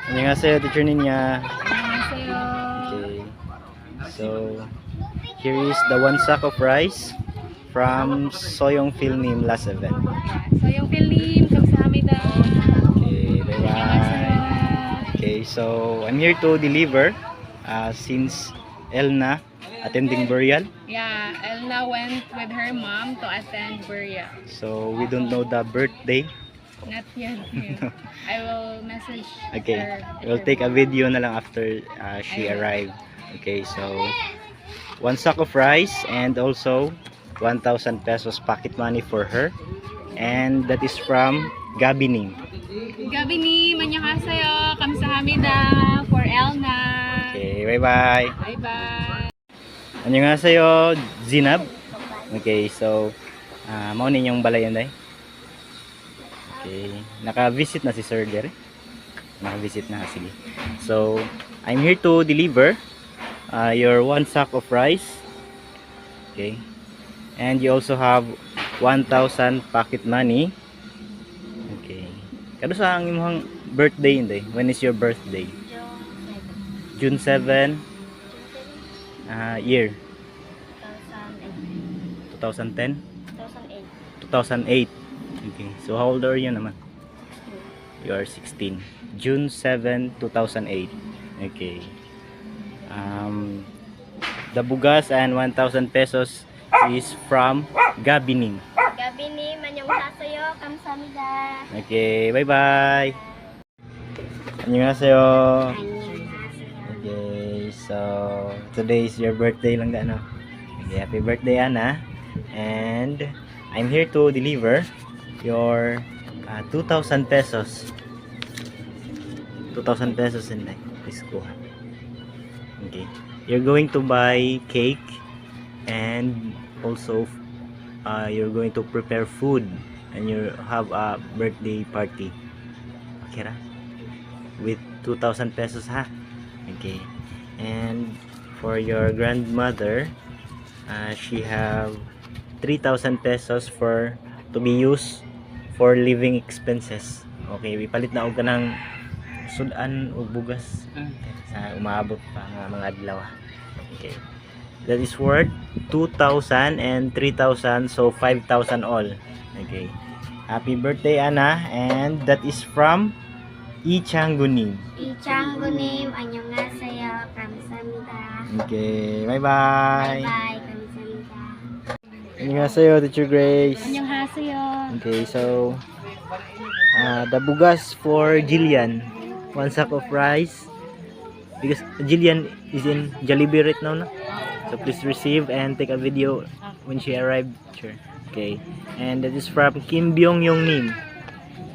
안녕하세요, teacher Ninya. 안녕하세요. Okay. So, here is the one sack of rice from Soyong Philnim last event. Soyong Philnim, kamsahamnida. Okay, bye-bye. 안녕하세요. Okay, so I'm here to deliver since Elna attending burial. Yeah, Elna went with her mom to attend burial. So, we don't know the birthday. Not yet. I will message Okay, her. we'll take a video na lang after she arrived. Okay, so one sack of rice and also 1,000 pesos pocket money for her, and that is from Gabining. Gabinim, 안녕하세요. 감사합니다 for Elna. Okay, bye bye. Bye-bye. 안녕하세요, Zinab. Okay, so mao ninyong balayan day. Okay, naka-visit na si Sir Jerry. Naka-visit na, sige. So, I'm here to deliver your one sack of rice. Okay. And you also have 1,000 pocket money. Okay. Kado sa ang imong birthday inday? When is your birthday? June 7. Year? 2010? 2008. Okay. So how old are you naman? You are 16. June 7, 2008. Okay. The bugas and 1,000 pesos is from Gabining. Gabinim, 안녕하세요. 감사합니다. Okay, bye-bye. 안녕하세요. Okay, so today is your birthday lang no? Okay, happy birthday Ana. And I'm here to deliver your 2,000 pesos. 2,000 pesos in please go. Okay, you're going to buy cake and also you're going to prepare food and you have a birthday party. Okay ra? With 2,000 pesos ha. Okay, and for your grandmother she have 3,000 pesos for to be used for living expenses. Okay, ipalit na og kanang sudan o bugas sa umabot pa nga mga adlaw. Okay, that is worth 2,000 and 3,000, so 5,000 all. Okay, happy birthday Ana, and that is from Ichangunim. 이창구님, 안녕하세요. 감사합니다. Okay, bye bye. Bye, 감사합니다. 안녕하세요, Teacher Grace. 안녕하세요. Okay, so the bugas for Jillian, one sack of rice, because Jillian is in Jollibee right now, no? So please receive and take a video when she arrived. Sure. Okay, and that is from Kim Byung Yong Nim.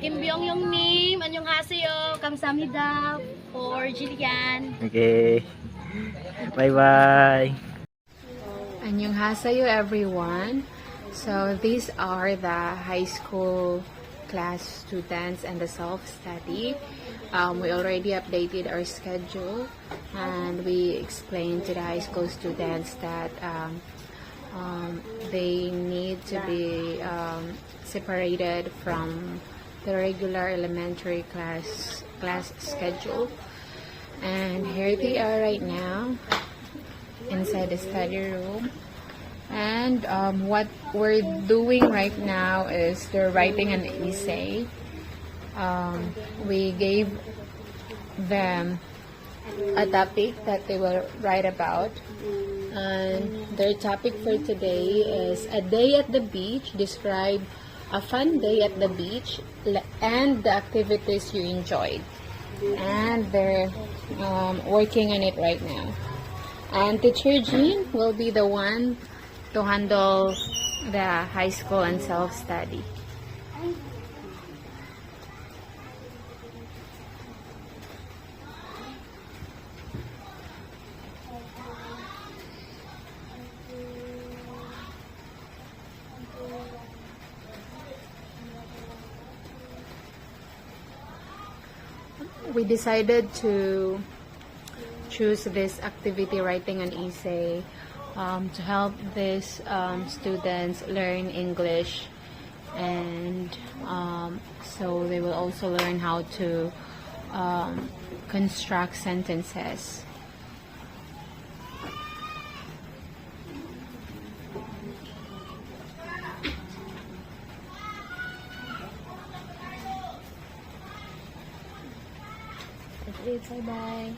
Kim Byung-yong님, 안녕하세요. 감사합니다 for Jillian. Okay, bye bye. Annyeonghaseyo everyone. So these are the high school class students and the self-study. We already updated our schedule and we explained to the high school students that they need to be separated from the regular elementary class schedule. And here they are right now inside the study room, and what we're doing right now is they're writing an essay. We gave them a topic that they will write about, and their topic for today is a day at the beach. Describe a fun day at the beach and the activities you enjoyed. And they're working on it right now. And Teacher Jean will be the one to handle the high school and self-study. We decided to choose this activity, writing an essay, to help these students learn English, and so they will also learn how to construct sentences. That's it. Bye-bye.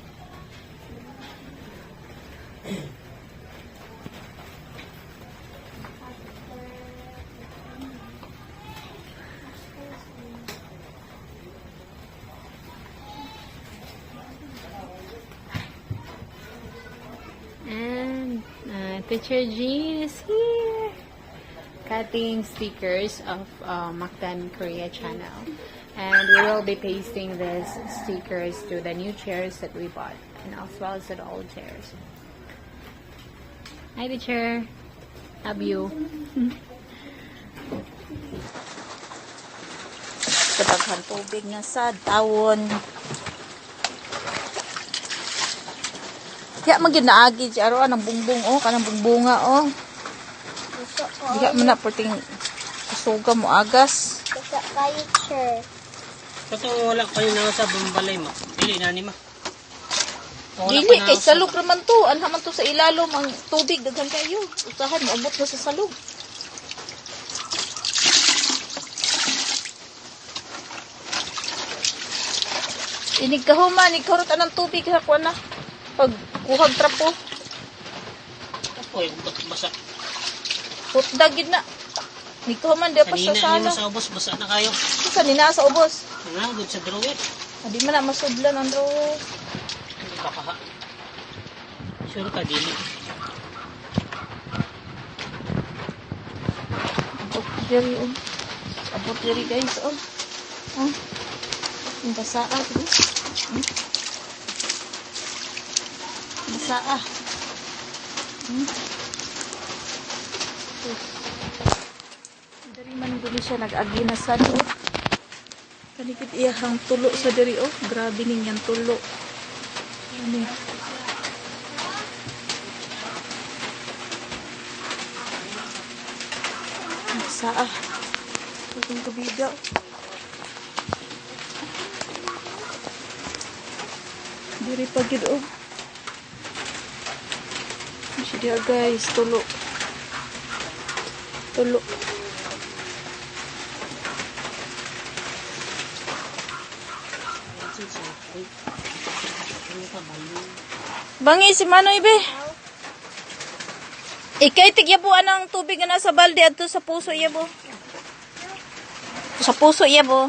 And Teacher Jean is here cutting stickers of Mactan Korea channel, and we will be pasting these stickers to the new chairs that we bought and as well as the old chairs. Hi teacher, love you. Kadaghan tubig na sa tawon. Diya magin naagi di aron ang bungbong oh, kanang bungbunga oh. Diya man na puting suga mo agas. Kasa kayo, sir. Kato wala pa yun na sa bumbalay mo. Dili na ni ma. Dili kay salog raman to, anha man to sa ilalom ang tubig daghan kayo. Usahan mo abot na sa salog. Inig kahuman, ikaw anang tubig sa kuan na. Pag kuhag trapo, Oy, basa. putdag yun na. Ikaw man, di pa sa Kanina sala. ni mo sa ubos, basa na kayo. Sa nina sa ubos. Nga, good sa drawit. Hindi man na masudlan ang drawer. Hindi pa kaha. Sure ka, dili. Abot diri oh. Abot diri guys oh. Oh. Ang basaa ko. Basaa. Dari man guli siya nag-aginasan oh. Kanikit iyahang tulo sa diri oh. Grabe ninyang tulo. Ano? Basaa. Itong kabiga. Diri pa gid oh. Siya guys, tulo. Tulo. Bangi si Manoy be. Ikay tigyabuan ng tubig na sa balde adto sa puso yabo. Sa puso yabo.